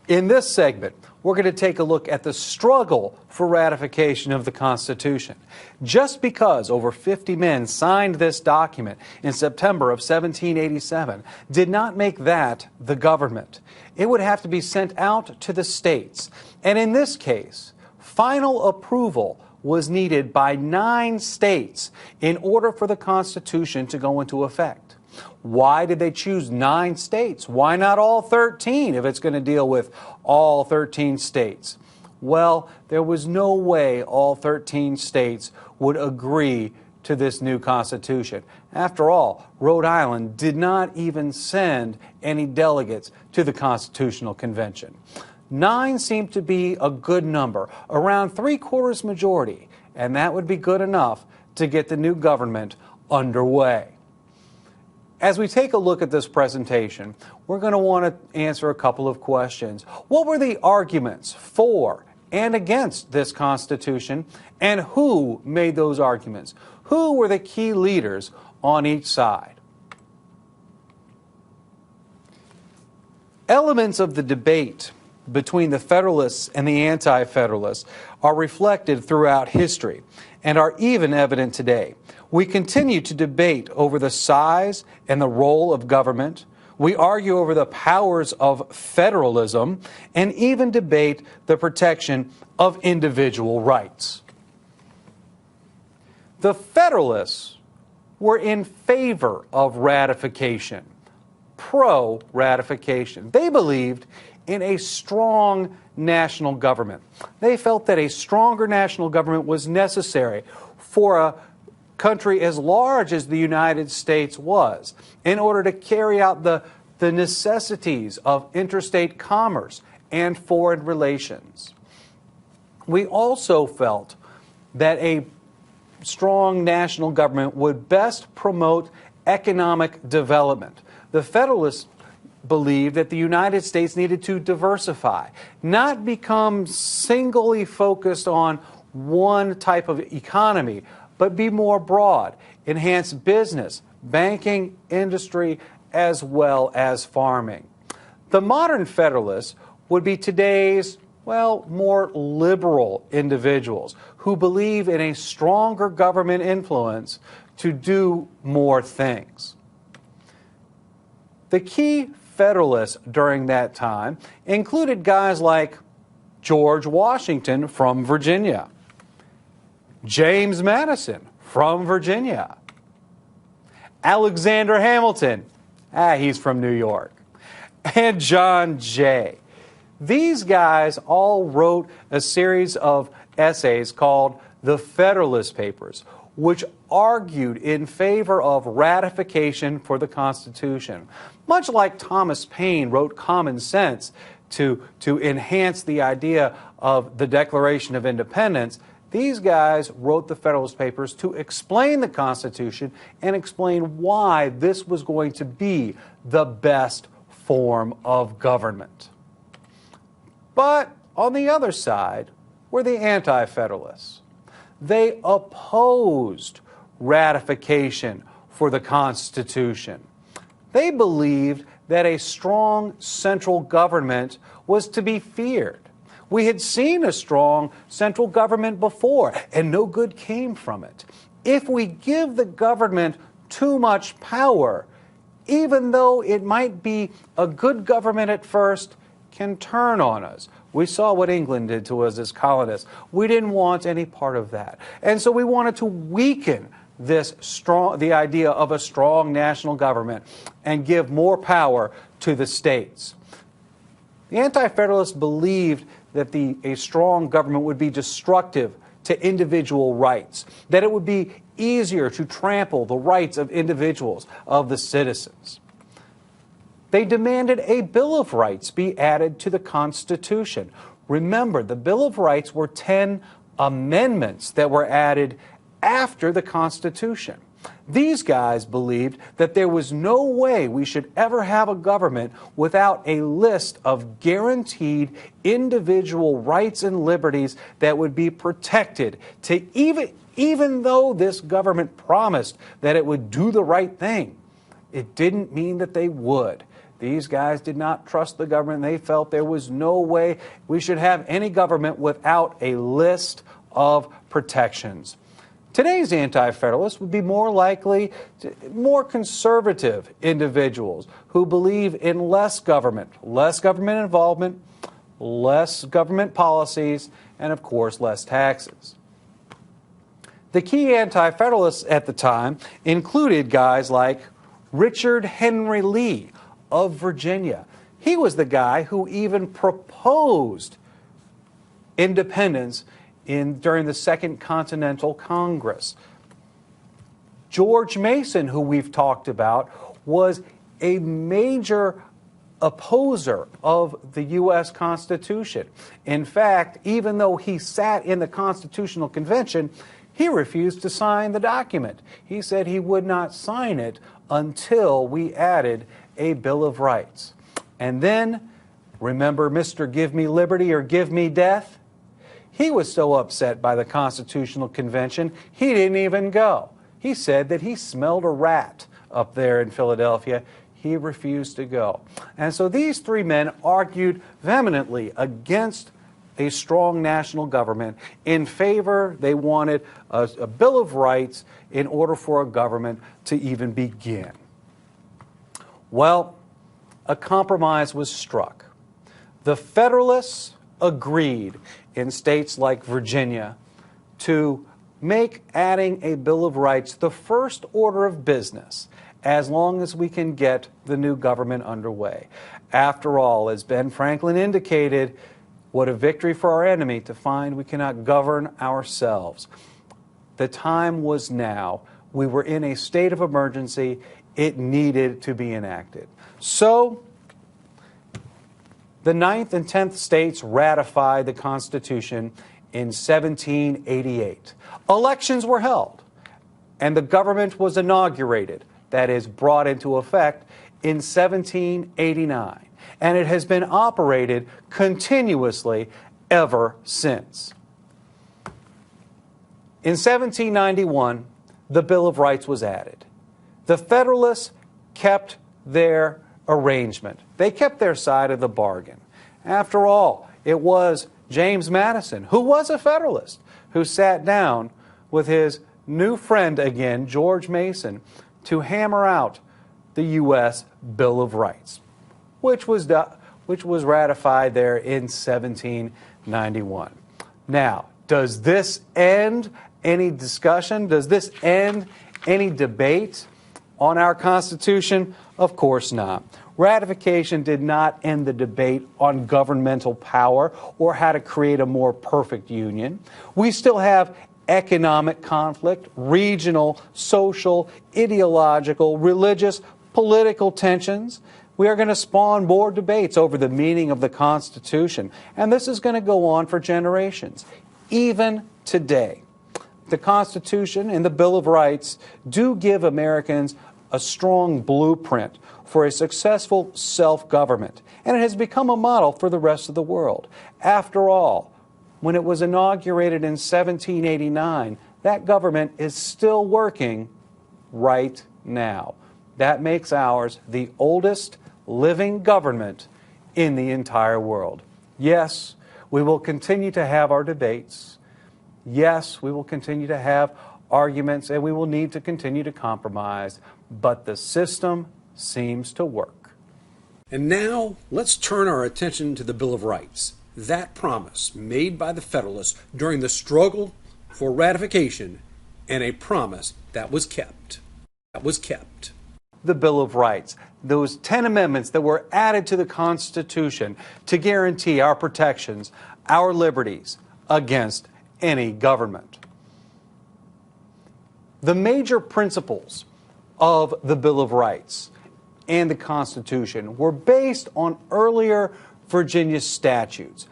In this segment, we're going to take a look at the struggle for ratification of the Constitution. Just because over 50 men signed this document in September of 1787 did not make that the government. It would have to be sent out to the states. And in this case, final approval was needed by 9 states in order for the Constitution to go into effect. Why did they choose 9 states? Why not all 13 if it's going to deal with all 13 states? Well, there was no way all 13 states would agree to this new Constitution. After all, Rhode Island did not even send any delegates to the Constitutional Convention. 9 seemed to be a good number, around 3/4 majority, and that would be good enough to get the new government underway. As we take a look at this presentation, we're going to want to answer a couple of questions. What were the arguments for and against this Constitution, and who made those arguments? Who were the key leaders on each side? Elements of the debate between the Federalists and the Anti-Federalists are reflected throughout history and are even evident today. We continue to debate over the size and the role of government. We argue over the powers of federalism and even debate the protection of individual rights. The Federalists were in favor of ratification, pro-ratification. They believed in a strong national government. They felt that a stronger national government was necessary for a country as large as the United States was in order to carry out the necessities of interstate commerce and foreign relations. We also felt that a strong national government would best promote economic development. The Federalists believed that the United States needed to diversify, not become singly focused on one type of economy, but be more broad, enhance business, banking, industry, as well as farming. The modern Federalists would be today's, more liberal individuals who believe in a stronger government influence to do more things. The key Federalists during that time included guys like George Washington from Virginia, James Madison from Virginia, Alexander Hamilton, he's from New York, and John Jay. These guys all wrote a series of essays called the Federalist Papers, which argued in favor of ratification for the Constitution. Much like Thomas Paine wrote Common Sense to enhance the idea of the Declaration of Independence, these guys wrote the Federalist Papers to explain the Constitution and explain why this was going to be the best form of government. But on the other side were the Anti-Federalists. They opposed ratification for the Constitution. They believed that a strong central government was to be feared. We had seen a strong central government before, and no good came from it. If we give the government too much power, even though it might be a good government at first, can turn on us. We saw what England did to us as colonists. We didn't want any part of that. And so we wanted to weaken the idea of a strong national government and give more power to the states. The Anti-Federalists believed that a strong government would be destructive to individual rights, that it would be easier to trample the rights of individuals, of the citizens. They demanded a Bill of Rights be added to the Constitution. Remember, the Bill of Rights were 10 amendments that were added after the Constitution. These guys believed that there was no way we should ever have a government without a list of guaranteed individual rights and liberties that would be protected, to even though this government promised that it would do the right thing. It didn't mean that they would. These guys did not trust the government. They felt there was no way we should have any government without a list of protections. Today's anti-federalists would be more likely more conservative individuals who believe in less government involvement, less government policies, and of course less taxes. The key anti-federalists at the time included guys like Richard Henry Lee of Virginia. He was the guy who even proposed independence during the Second Continental Congress. George Mason, who we've talked about, was a major opposer of the U.S. Constitution. In fact, even though he sat in the Constitutional Convention, he refused to sign the document. He said he would not sign it until we added a Bill of Rights. And then, remember Mr. Give Me Liberty or Give Me Death? He was so upset by the Constitutional Convention, he didn't even go. He said that he smelled a rat up there in Philadelphia. He refused to go. And so these three men argued vehemently against a strong national government. In favor, they wanted a Bill of Rights in order for a government to even begin. Well, a compromise was struck. The Federalists agreed in states like Virginia to make adding a Bill of Rights the first order of business as long as we can get the new government underway. After all, as Ben Franklin indicated, what a victory for our enemy to find we cannot govern ourselves. The time was now. We were in a state of emergency. It needed to be enacted. So, the 9th and 10th states ratified the Constitution in 1788. Elections were held, and the government was inaugurated, that is, brought into effect, in 1789. And it has been operated continuously ever since. In 1791, the Bill of Rights was added. The Federalists kept their arrangement. They kept their side of the bargain. After all, it was James Madison, who was a Federalist, who sat down with his new friend again, George Mason, to hammer out the U.S. Bill of Rights, which was ratified there in 1791. Now, does this end any discussion? Does this end any debate on our Constitution? Of course not. Ratification did not end the debate on governmental power or how to create a more perfect union. We still have economic conflict, regional, social, ideological, religious, political tensions. We are going to spawn more debates over the meaning of the Constitution, and this is going to go on for generations. Even today, the Constitution and the Bill of Rights do give Americans a strong blueprint for a successful self-government, and it has become a model for the rest of the world. After all, when it was inaugurated in 1789, that government is still working right now. That makes ours the oldest living government in the entire world. Yes, we will continue to have our debates. Yes, we will continue to have arguments, and we will need to continue to compromise, but the system seems to work. And now, let's turn our attention to the Bill of Rights, that promise made by the Federalists during the struggle for ratification, and a promise that was kept. The Bill of Rights, those 10 amendments that were added to the Constitution to guarantee our protections, our liberties against any government. The major principles of the Bill of Rights and the Constitution were based on earlier Virginia statutes.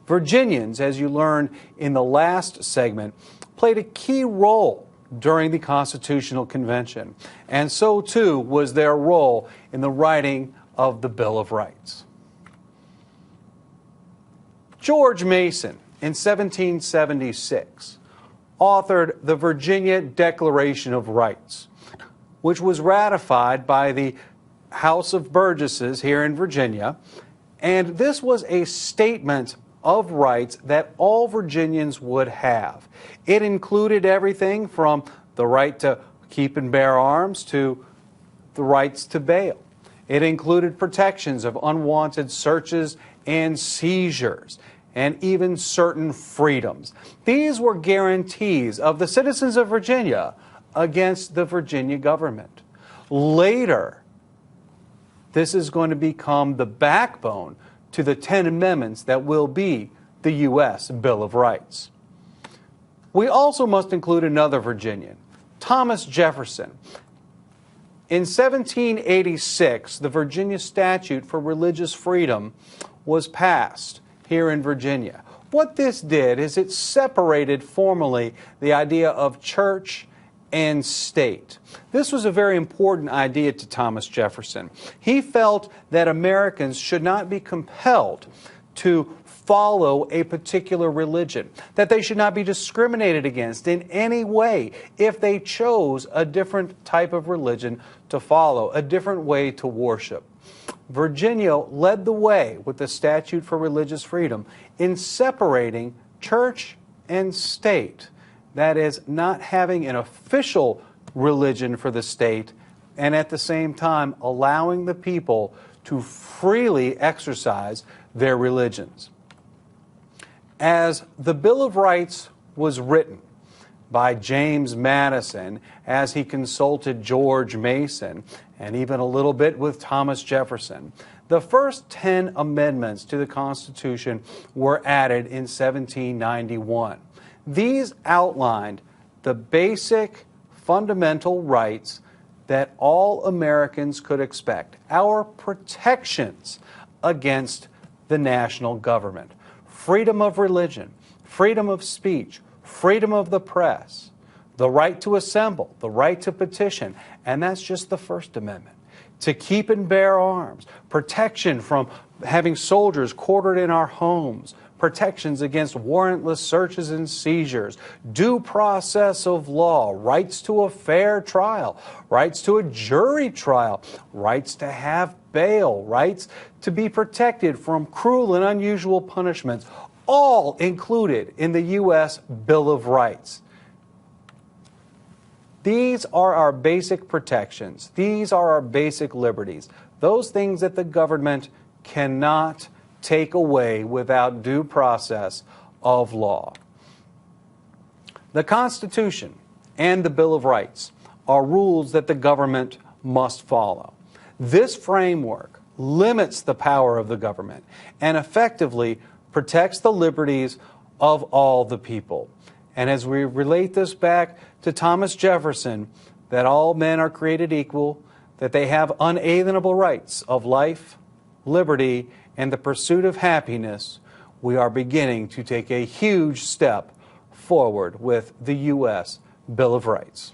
Virginians, as you learned in the last segment, played a key role during the Constitutional Convention, and so too was their role in the writing of the Bill of Rights. George Mason, in 1776, authored the Virginia Declaration of Rights, which was ratified by the House of Burgesses here in Virginia, and this was a statement of rights that all Virginians would have. It included everything from the right to keep and bear arms to the rights to bail. It included protections of unwanted searches and seizures, and even certain freedoms. These were guarantees of the citizens of Virginia against the Virginia government. Later, this is going to become the backbone to the 10 amendments that will be the U.S. Bill of Rights. We also must include another Virginian, Thomas Jefferson. In 1786, the Virginia Statute for Religious Freedom was passed here in Virginia. What this did is it separated formally the idea of church and state. This was a very important idea to Thomas Jefferson. He felt that Americans should not be compelled to follow a particular religion, that they should not be discriminated against in any way if they chose a different type of religion to follow, a different way to worship. Virginia led the way with the Statute for Religious Freedom in separating church and state. That is, not having an official religion for the state and at the same time allowing the people to freely exercise their religions. As the Bill of Rights was written by James Madison, as he consulted George Mason, and even a little bit with Thomas Jefferson, the first 10 amendments to the Constitution were added in 1791. These outlined the basic fundamental rights that all Americans could expect, our protections against the national government. Freedom of religion, freedom of speech, freedom of the press, the right to assemble, the right to petition, and that's just the First Amendment. To keep and bear arms, protection from having soldiers quartered in our homes, protections against warrantless searches and seizures, due process of law, rights to a fair trial, rights to a jury trial, rights to have bail, rights to be protected from cruel and unusual punishments, all included in the U.S. Bill of Rights. These are our basic protections. These are our basic liberties. Those things that the government cannot take away without due process of law. The Constitution and the Bill of Rights are rules that the government must follow. This framework limits the power of the government and effectively protects the liberties of all the people. And as we relate this back to Thomas Jefferson, that all men are created equal, that they have unalienable rights of life, liberty, and the pursuit of happiness, we are beginning to take a huge step forward with the U.S. Bill of Rights.